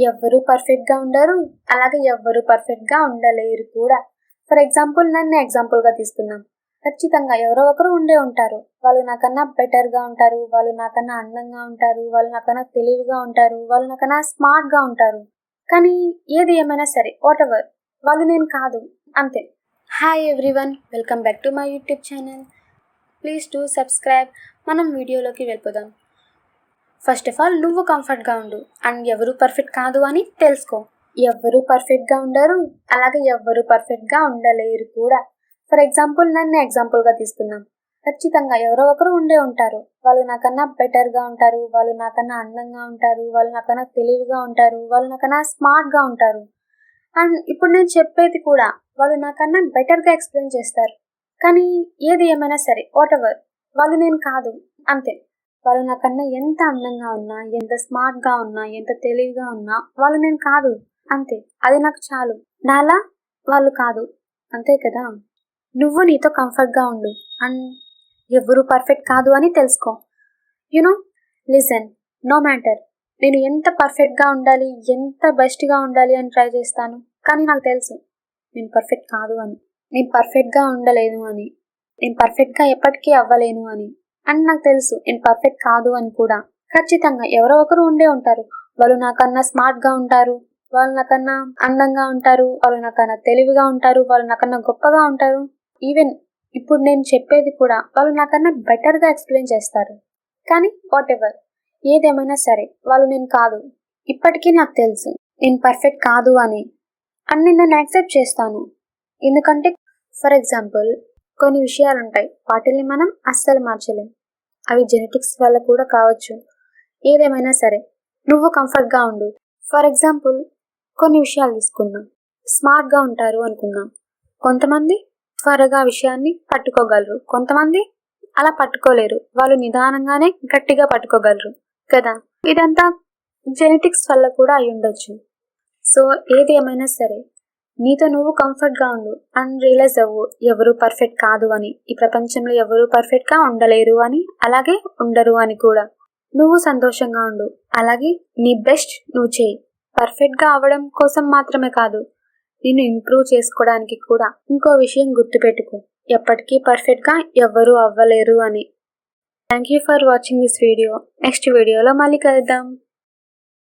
ఎవ్వరూ పర్ఫెక్ట్‌గా ఉండరు. అలాగే ఎవ్వరూ పర్ఫెక్ట్‌గా ఉండలేరు కూడా. ఫర్ ఎగ్జాంపుల్ నన్ను ఎగ్జాంపుల్‌గా తీసుకుందాం. ఖచ్చితంగా ఎవరో ఒకరు ఉండే ఉంటారు. వాళ్ళు నాకన్నా బెటర్‌గా ఉంటారు. వాళ్ళు నాకన్నా అందంగా ఉంటారు. వాళ్ళు నాకన్నా తెలివిగా ఉంటారు. వాళ్ళు నాకన్నా స్మార్ట్‌గా ఉంటారు. కానీ ఏది ఏమైనా సరే వాటెవర్ వాళ్ళు నేను కాదు అంతే. Hi everyone, welcome back to my YouTube channel. Please do subscribe. మనం వీడియోలోకి వెళ్ళిపోదాం. ఫస్ట్ ఆఫ్ ఆల్ నువ్వు కంఫర్ట్గా ఉండు అండ్ ఎవరు పర్ఫెక్ట్ కాదు అని తెలుసుకో. ఎవ్వరూ పర్ఫెక్ట్గా ఉండరు. అలాగే ఎవ్వరూ పర్ఫెక్ట్గా ఉండలేరు కూడా. ఫర్ ఎగ్జాంపుల్ నన్ను ఎగ్జాంపుల్గా తీసుకుందాం. ఖచ్చితంగా ఎవరో ఒకరు ఉండే ఉంటారు. వాళ్ళు నాకన్నా బెటర్గా ఉంటారు. వాళ్ళు నాకన్నా అందంగా ఉంటారు. వాళ్ళు నాకన్నా తెలివిగా ఉంటారు. వాళ్ళు నాకన్నా స్మార్ట్గా ఉంటారు. అండ్ ఇప్పుడు నేను చెప్పేది కూడా వాళ్ళు నాకన్నా బెటర్గా ఎక్స్ప్లెయిన్ చేస్తారు. కానీ ఏది ఏమైనా సరే వాటెవర్ వాళ్ళు నేను కాదు అంతే. వాళ్ళు నాకన్నా ఎంత అందంగా ఉన్నా, ఎంత స్మార్ట్గా ఉన్నా, ఎంత తెలివిగా ఉన్నా వాళ్ళు నేను కాదు అంతే. అది నాకు చాలు. నాలా వాళ్ళు కాదు అంతే కదా. నువ్వు నీతో కంఫర్ట్గా ఉండు అండ్ ఎవరు పర్ఫెక్ట్ కాదు అని తెలుసుకో. యునో, లిసన్, నో మ్యాటర్ నేను ఎంత పర్ఫెక్ట్గా ఉండాలి, ఎంత బెస్ట్గా ఉండాలి అని ట్రై చేస్తాను. కానీ నాకు తెలుసు నేను పర్ఫెక్ట్ కాదు అని, నేను పర్ఫెక్ట్గా ఉండలేను అని, నేను పర్ఫెక్ట్గా ఎప్పటికీ అవ్వలేను అని. అండ్ నాకు తెలుసు నేను పర్ఫెక్ట్ కాదు అని కూడా. ఖచ్చితంగా ఎవరో ఒకరు ఉండే ఉంటారు. వాళ్ళు నాకన్నా స్మార్ట్గా ఉంటారు. వాళ్ళు నాకన్నా అందంగా ఉంటారు. వాళ్ళు నాకన్నా తెలివిగా ఉంటారు. వాళ్ళు నాకన్నా గొప్పగా ఉంటారు. ఈవెన్ ఇప్పుడు నేను చెప్పేది కూడా వాళ్ళు నాకన్నా బెటర్గా ఎక్స్ప్లెయిన్ చేస్తారు. కానీ వాటెవర్ ఏదేమైనా సరే వాళ్ళు నేను కాదు. ఇప్పటికీ నాకు తెలుసు నేను పర్ఫెక్ట్ కాదు అని. అండ్ నేను దాన్ని యాక్సెప్ట్ చేస్తాను. ఎందుకంటే ఫర్ ఎగ్జాంపుల్ కొన్ని విషయాలు ఉంటాయి, వాటిని మనం అస్సలు మార్చలేం. అవి జెనెటిక్స్ వల్ల కూడా కావచ్చు. ఏదేమైనా సరే నువ్వు కంఫర్ట్గా ఉండు. ఫర్ ఎగ్జాంపుల్ కొన్ని విషయాలు తీసుకుందాం. స్మార్ట్గా ఉంటారు అనుకుందాం. కొంతమంది త్వరగా విషయాన్ని పట్టుకోగలరు, కొంతమంది అలా పట్టుకోలేరు. వాళ్ళు నిదానంగానే గట్టిగా పట్టుకోగలరు కదా. ఇదంతా జెనెటిక్స్ వల్ల కూడా అయి ఉండొచ్చు. సో ఏది ఏమైనా సరే నీతో నువ్వు కంఫర్ట్గా ఉండు అండ్ రియలైజ్ అవ్వు ఎవరు పర్ఫెక్ట్ కాదు అని. ఈ ప్రపంచంలో ఎవరు పర్ఫెక్ట్గా ఉండలేరు అని, అలాగే ఉండరు అని కూడా. నువ్వు సంతోషంగా ఉండు, అలాగే నీ బెస్ట్ నువ్వు చేయి. పర్ఫెక్ట్గా అవ్వడం కోసం మాత్రమే కాదు, నిన్ను ఇంప్రూవ్ చేసుకోవడానికి కూడా. ఇంకో విషయం గుర్తుపెట్టుకో, ఎప్పటికీ పర్ఫెక్ట్గా ఎవ్వరూ అవ్వలేరు అని. Thank you for watching this video. Next వీడియోలో మళ్ళీ కలుద్దాం.